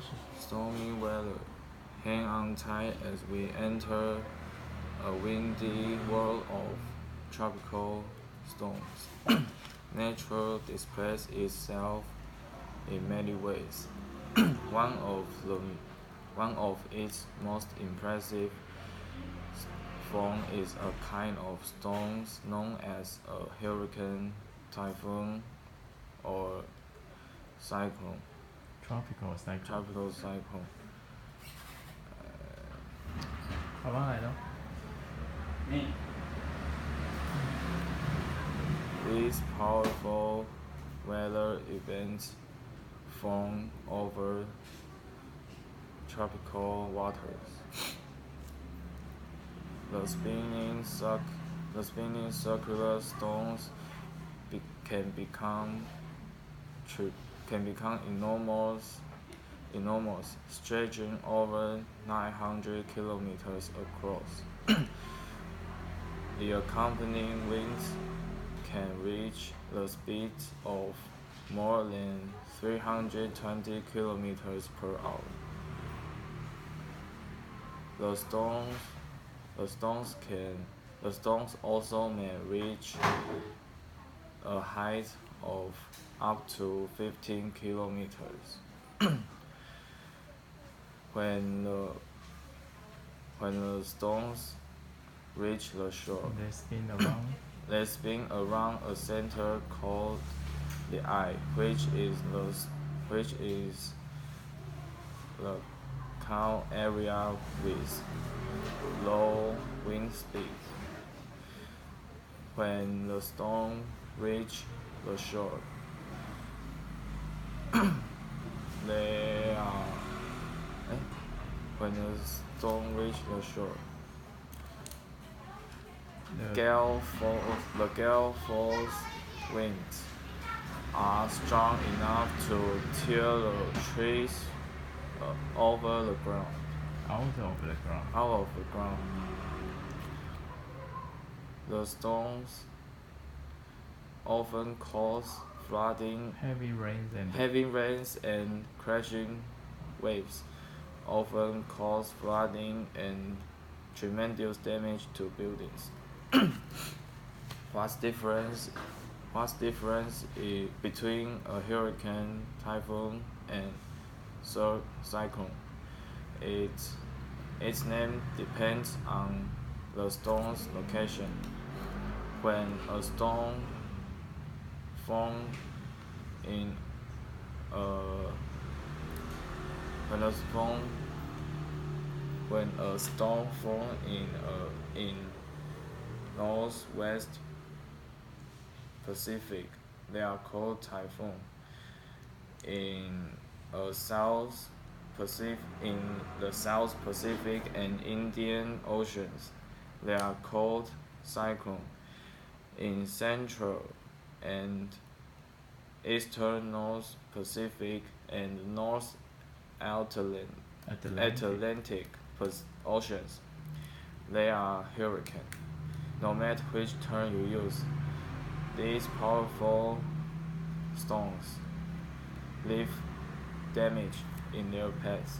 始。Stormy weather. Hang on tight as we enter a windy world of tropical storms. Nature displays itself in many ways. One of its most impressive form is a kind of storms known as a hurricane, typhoon, or cyclone. Tropical cyclone。 Tropical cyclone. 好吧，来咯。These powerful weather events form over tropical waters. The spinning circular storms can become enormous, stretching over 900 kilometers across. The accompanying winds can reach the speed of more than 320 kilometers per hour. The storms also may reach a height of up to 15 kilometers. When the storms reach the shore, they spin around a center called the eye, which is the calm area with low wind speed. When the storm reach the shore, the gale force winds are strong enough to tear the trees out of the ground. The storms often cause flooding. Heavy rains and crashing waves often cause flooding and tremendous damage to buildings. What's difference between a hurricane, typhoon, and cyclone? Its name depends on the storm's location. When a storm forms in Northwest Pacific, they are called typhoon. In the South Pacific and Indian Oceans, they are called cyclone. In Central and Eastern North Pacific and North Atlantic Oceans, they are hurricane. No matter which term you use, these powerful storms leave damage in their paths.